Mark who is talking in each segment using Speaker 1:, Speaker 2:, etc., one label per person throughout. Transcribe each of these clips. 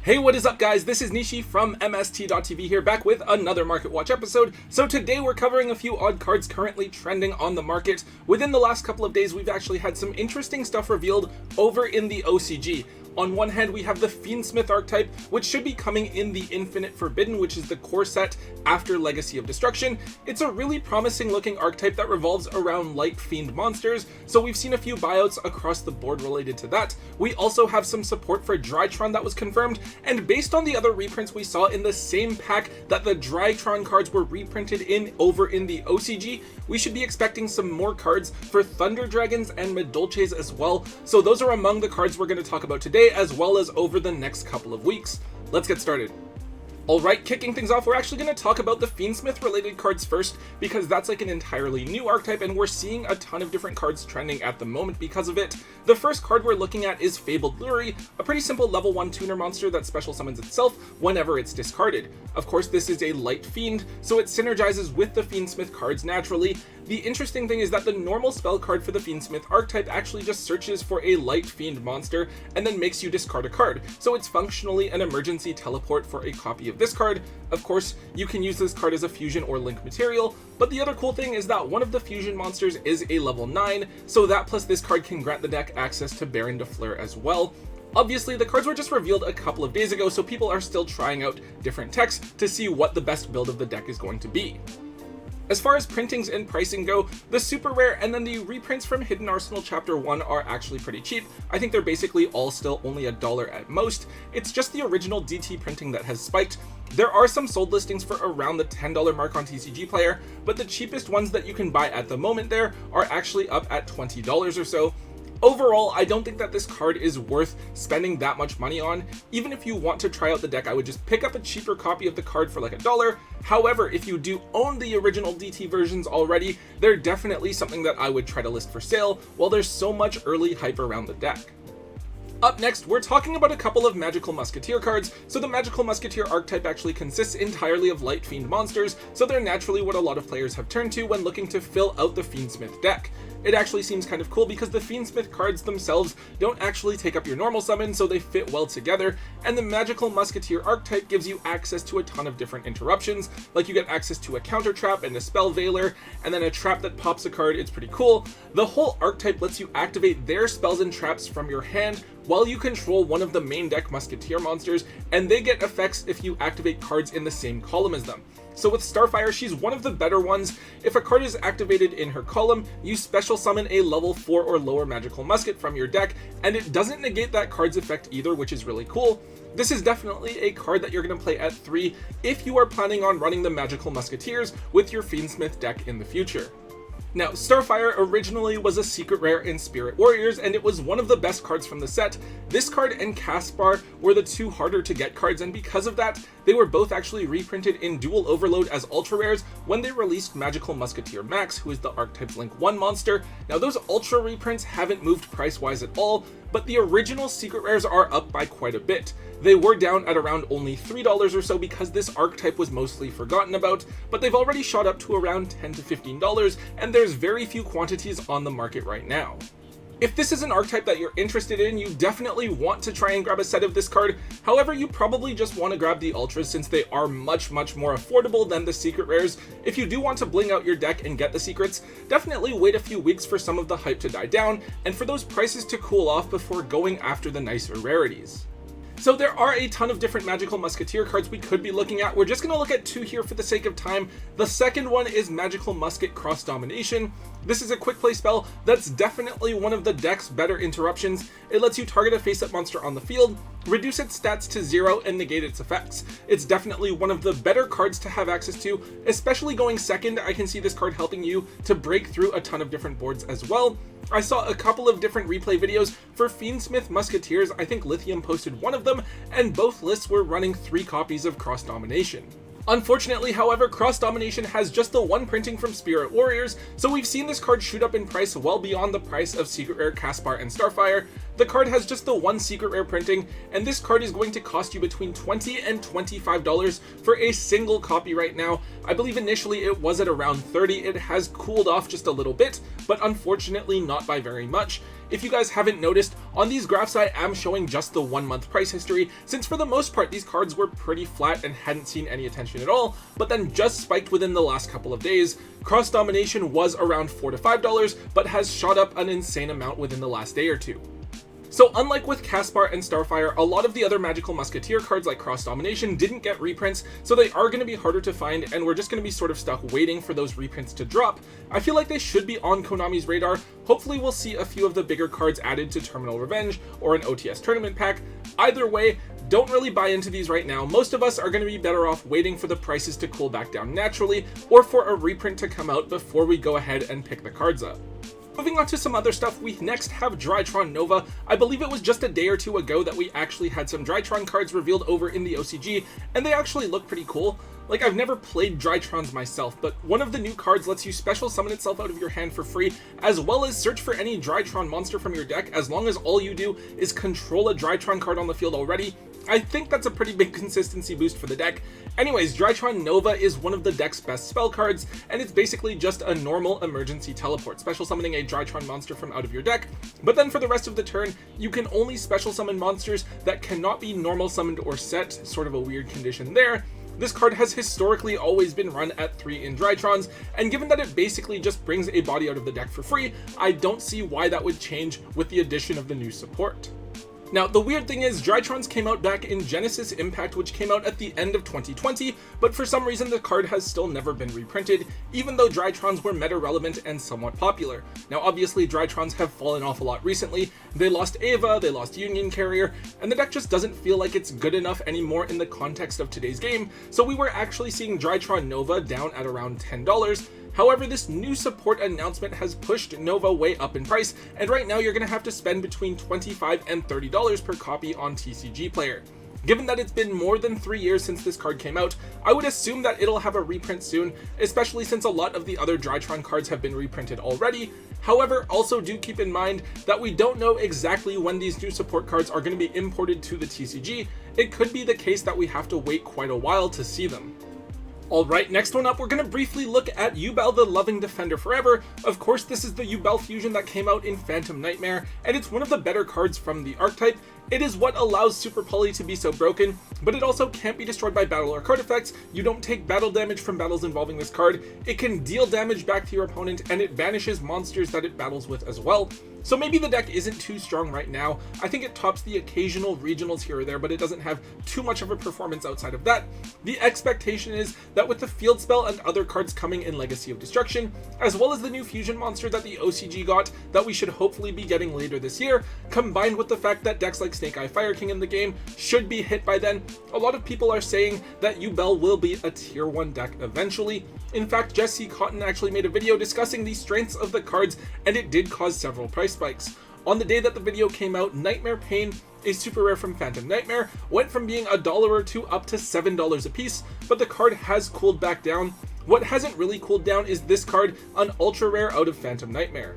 Speaker 1: Hey, what is up guys? This is Nishi from MST.TV here, back with another Market Watch episode. So today we're covering a few odd cards currently trending on the market. Within the last couple of days, we've actually had some interesting stuff revealed over in the OCG. On one hand, we have the Fiendsmith archetype, which should be coming in the Infinite Forbidden, which is the core set after Legacy of Destruction. It's a really promising looking archetype that revolves around light fiend monsters, so we've seen a few buyouts across the board related to that. We also have some support for Drron that was confirmed, and based on the other reprints we saw in the same pack that the Drron cards were reprinted in over in the OCG, we should be expecting some more cards for Thunder Dragons and Madolches as well. So those are among the cards we're going to talk about today, as well as over the next couple of weeks. Let's get started. Alright, kicking things off, we're actually going to talk about the Fiendsmith related cards first, because that's like an entirely new archetype and we're seeing a ton of different cards trending at the moment because of it. The first card we're looking at is Fabled Lury, a pretty simple level 1 tuner monster that special summons itself whenever it's discarded. Of course, this is a light fiend, so it synergizes with the Fiendsmith cards naturally. The interesting thing is that the normal spell card for the Fiendsmith archetype actually just searches for a light fiend monster and then makes you discard a card, so it's functionally an emergency teleport for a copy of this card. Of course, you can use this card as a fusion or link material, but the other cool thing is that one of the fusion monsters is a level 9, so that plus this card can grant the deck access to Baron de Fleur as well. Obviously, the cards were just revealed a couple of days ago, so people are still trying out different techs to see what the best build of the deck is going to be. As far as printings and pricing go, the super rare and then the reprints from Hidden Arsenal Chapter 1 are actually pretty cheap. I think they're basically all still only $1 at most. It's just the original DT printing that has spiked. There are some sold listings for around the $10 mark on TCG Player, but the cheapest ones that you can buy at the moment there are actually up at $20 or so. Overall, I don't think that this card is worth spending that much money on. Even if you want to try out the deck, I would just pick up a cheaper copy of the card for like $1. However, if you do own the original DT versions already, they're definitely something that I would try to list for sale while there's so much early hype around the deck. Up next, we're talking about a couple of Magical Musketeer cards. So the Magical Musketeer archetype actually consists entirely of light fiend monsters, so they're naturally what a lot of players have turned to when looking to fill out the Fiendsmith deck. It actually seems kind of cool because the Fiendsmith cards themselves don't actually take up your normal summon, so they fit well together, and the Magical Musketeer archetype gives you access to a ton of different interruptions, like you get access to a counter trap and a spell veiler, and then a trap that pops a card. It's pretty cool. The whole archetype lets you activate their spells and traps from your hand while you control one of the main deck Musketeer monsters, and they get effects if you activate cards in the same column as them. So with Starfire, she's one of the better ones. If a card is activated in her column, you special summon a level 4 or lower magical musket from your deck, and it doesn't negate that card's effect either, which is really cool. This is definitely a card that you're going to play at 3 if you are planning on running the Magical Musketeers with your Fiendsmith deck in the future. Now, Starfire originally was a secret rare in Spirit Warriors, and it was one of the best cards from the set. This card and Caspar were the two harder to get cards, and because of that, they were both actually reprinted in Dual Overload as ultra rares when they released Magical Musketeer Max, who is the archetype's Link 1 monster. Now, those ultra reprints haven't moved price-wise at all, but the original secret rares are up by quite a bit. They were down at around only $3 or so because this archetype was mostly forgotten about, but they've already shot up to around $10 to $15, and there's very few quantities on the market right now. If this is an archetype that you're interested in, you definitely want to try and grab a set of this card. However, you probably just want to grab the ultras since they are much more affordable than the secret rares. If you do want to bling out your deck and get the secrets, definitely wait a few weeks for some of the hype to die down and for those prices to cool off before going after the nicer rarities. So there are a ton of different Magical Musketeer cards we could be looking at. We're just going to look at 2 here for the sake of time. The second one is Magical Musket Cross-Domination. This is a quick play spell that's definitely one of the deck's better interruptions. It lets you target a face-up monster on the field, reduce its stats to 0, and negate its effects. It's definitely one of the better cards to have access to, especially going second. I can see this card helping you to break through a ton of different boards as well. I saw a couple of different replay videos for Fiendsmith Musketeers. I think Lithium posted one of them, and both lists were running 3 copies of Cross-Domination. Unfortunately, however, Cross-Domination has just the one printing from Spirit Warriors, so we've seen this card shoot up in price well beyond the price of Secret Rare Caspar and Starfire. The card has just the one Secret Rare printing, and this card is going to cost you between $20 and $25 for a single copy right now. I believe initially it was at around $30. It has cooled off just a little bit, but unfortunately not by very much. If you guys haven't noticed, On these graphs I am showing just the 1 month price history, since for the most part these cards were pretty flat and hadn't seen any attention at all, but then just spiked within the last couple of days. Cross-domination was around $4 to $5, but has shot up an insane amount within the last day or two. So unlike with Caspar and Starfire, a lot of the other magical Musketeer cards like Cross-Domination didn't get reprints, so they are going to be harder to find, and we're just going to be sort of stuck waiting for those reprints to drop. I feel like they should be on Konami's radar. Hopefully we'll see a few of the bigger cards added to Terminal Revenge or an OTS tournament pack. Either way, don't really buy into these right now. Most of us are going to be better off waiting for the prices to cool back down naturally, or for a reprint to come out before we go ahead and pick the cards up. Moving on to some other stuff, we next have Drron Nova. I believe it was just a day or two ago that we actually had some Drron cards revealed over in the OCG, and they actually look pretty cool. Like, I've never played Drtrons myself, but one of the new cards lets you special summon itself out of your hand for free, as well as search for any Drtron monster from your deck, as long as all you do is control a Drtron card on the field already. I think that's a pretty big consistency boost for the deck. Anyways, Drron Nova is one of the deck's best spell cards, and it's basically just a normal emergency teleport, special summoning a Drtron monster from out of your deck, but then for the rest of the turn, you can only special summon monsters that cannot be normal summoned or set, sort of a weird condition there. This card has historically always been run at 3 in Drtrons, and given that it basically just brings a body out of the deck for free, I don't see why that would change with the addition of the new support. Now, the weird thing is, Drtrons came out back in Genesis Impact, which came out at the end of 2020, but for some reason the card has still never been reprinted, even though Drtrons were meta-relevant and somewhat popular. Now, obviously, Drtrons have fallen off a lot recently. They lost Ava, they lost Union Carrier, and the deck just doesn't feel like it's good enough anymore in the context of today's game, so we were actually seeing Drtron Nova down at around $10. However, this new support announcement has pushed Nova way up in price, and right now you're going to have to spend between $25 and $30 per copy on TCG Player. Given that it's been more than 3 years since this card came out, I would assume that it'll have a reprint soon, especially since a lot of the other Drtron cards have been reprinted already. However, also do keep in mind that we don't know exactly when these new support cards are going to be imported to the TCG. It could be the case that we have to wait quite a while to see them. Alright, next one up, we're going to briefly look at Ubel the Loving Defender Forever. Of course, this is the Ubel fusion that came out in Phantom Nightmare, and it's one of the better cards from the archetype. It is what allows Super Poly to be so broken, but it also can't be destroyed by battle or card effects. You don't take battle damage from battles involving this card. It can deal damage back to your opponent, and it banishes monsters that it battles with as well. So maybe the deck isn't too strong right now. I think it tops the occasional regionals here or there, but it doesn't have too much of a performance outside of that. The expectation is that with the field spell and other cards coming in Legacy of Destruction, as well as the new fusion monster that the OCG got that we should hopefully be getting later this year, combined with the fact that decks like Snake Eye Fire King in the game should be hit by then, a lot of people are saying that Ubel will be a tier 1 deck eventually. In fact, Jesse Cotton actually made a video discussing the strengths of the cards, and it did cause several price spikes. On the day that the video came out, Nightmare Pain, a super rare from Phantom Nightmare, went from being $1 or $2 up to $7 a piece, but the card has cooled back down. What hasn't really cooled down is this card, an ultra rare out of Phantom Nightmare.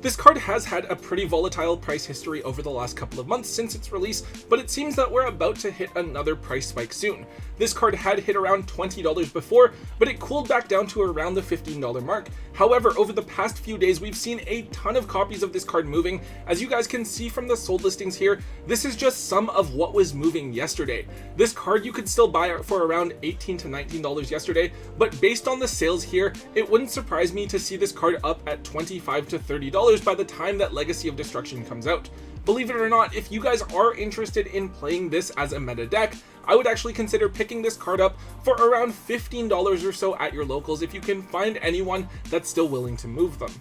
Speaker 1: This card has had a pretty volatile price history over the last couple of months since its release, but it seems that we're about to hit another price spike soon. This card had hit around $20 before, but it cooled back down to around the $15 mark. However, over the past few days, we've seen a ton of copies of this card moving. As you guys can see from the sold listings here, this is just some of what was moving yesterday. This card you could still buy for around $18 to $19 yesterday, but based on the sales here, it wouldn't surprise me to see this card up at $25 to $30 by the time that Legacy of Destruction comes out. Believe it or not, if you guys are interested in playing this as a meta deck, I would actually consider picking this card up for around $15 or so at your locals if you can find anyone that's still willing to move them.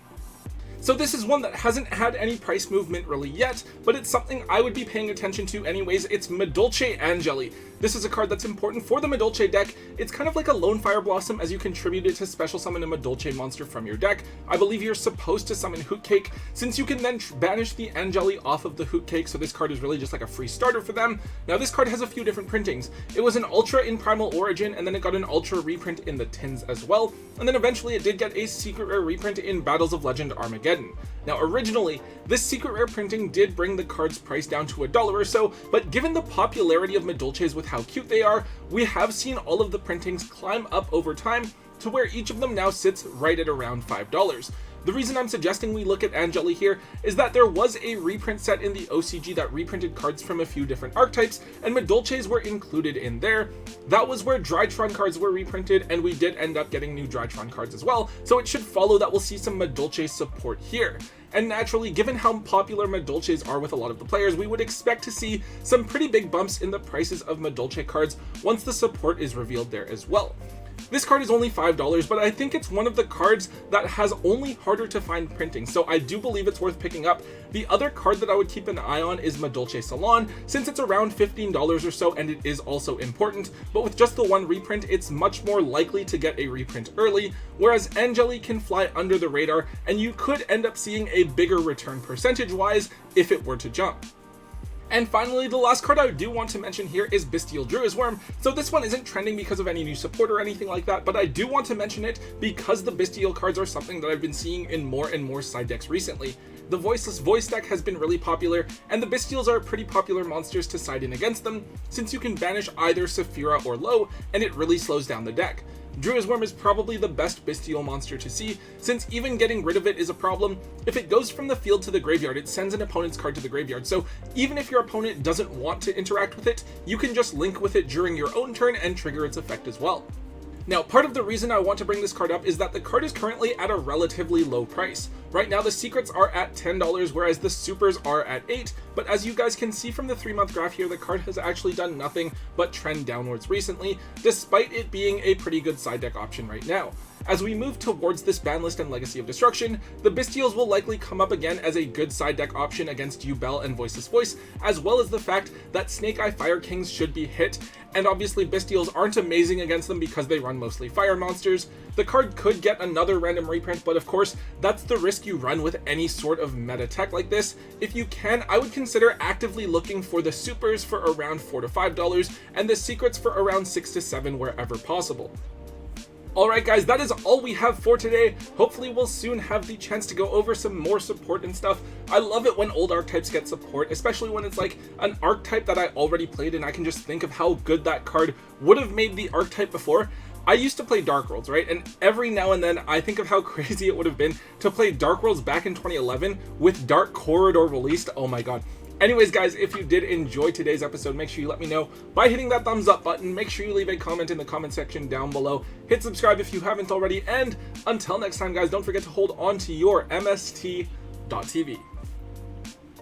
Speaker 1: So this is one that hasn't had any price movement really yet, but it's something I would be paying attention to anyways. It's Madolche Angeli. This is a card that's important for the Madolche deck. It's kind of like a Lone Fire Blossom, as you contribute it to special summon a Madolche monster from your deck. I believe you're supposed to summon Hootcake, since you can then banish the Angeli off of the Hootcake, so this card is really just like a free starter for them. Now this card has a few different printings. It was an Ultra in Primal Origin, and then it got an Ultra reprint in the tins as well, and then eventually it did get a Secret Rare reprint in Battles of Legend Armageddon. Now originally, this Secret Rare printing did bring the card's price down to $1 or so, but given the popularity of Madolches with how cute they are, we have seen all of the printings climb up over time to where each of them now sits right at around $5. The reason I'm suggesting we look at Angeli here is that there was a reprint set in the OCG that reprinted cards from a few different archetypes, and Madolches were included in there. That was where Drron cards were reprinted, and we did end up getting new Drron cards as well, so it should follow that we'll see some Madolche support here. And naturally, given how popular Madolches are with a lot of the players, we would expect to see some pretty big bumps in the prices of Madolche cards once the support is revealed there as well. This card is only $5, but I think it's one of the cards that has only harder to find printing, so I do believe it's worth picking up. The other card that I would keep an eye on is Madolche Salon, since it's around $15 or so, and it is also important, but with just the one reprint, it's much more likely to get a reprint early, whereas Angeli can fly under the radar, and you could end up seeing a bigger return percentage-wise if it were to jump. And finally, the last card I do want to mention here is Bestial Drworm. So this one isn't trending because of any new support or anything like that, but I do want to mention it because the Bestial cards are something that I've been seeing in more and more side decks recently. The Voiceless Voice deck has been really popular, and the Bestials are pretty popular monsters to side in against them, since you can banish either Saphira or Lo, and it really slows down the deck. Drworm is probably the best bestial monster to see, since even getting rid of it is a problem. If it goes from the field to the graveyard, it sends an opponent's card to the graveyard, so even if your opponent doesn't want to interact with it, you can just link with it during your own turn and trigger its effect as well. Now, part of the reason I want to bring this card up is that the card is currently at a relatively low price. Right now, the secrets are at $10, whereas the supers are at $8, but as you guys can see from the 3-month graph here, the card has actually done nothing but trend downwards recently, despite it being a pretty good side deck option right now. As we move towards this ban list and Legacy of Destruction, the Bestials will likely come up again as a good side deck option against Ubel and Voiceless Voice, as well as the fact that Snake Eye Fire Kings should be hit, and obviously Bestials aren't amazing against them because they run mostly fire monsters. The card could get another random reprint, but of course, that's the risk you run with any sort of meta tech like this. If you can, I would consider actively looking for the supers for around $4 to $5, and the secrets for around $6 to $7 wherever possible. Alright guys, that is all we have for today. Hopefully we'll soon have the chance to go over some more support and stuff. I love it when old archetypes get support, especially when it's like an archetype that I already played and I can just think of how good that card would have made the archetype before. I used to play Dark Worlds, right? And every now and then I think of how crazy it would have been to play Dark Worlds back in 2011 with Dark Corridor released. Oh my god. Anyways guys, if you did enjoy today's episode, make sure you let me know by hitting that thumbs up button. Make sure you leave a comment in the comment section down below. Hit subscribe if you haven't already, and until next time guys, don't forget to hold on to your MST.TV.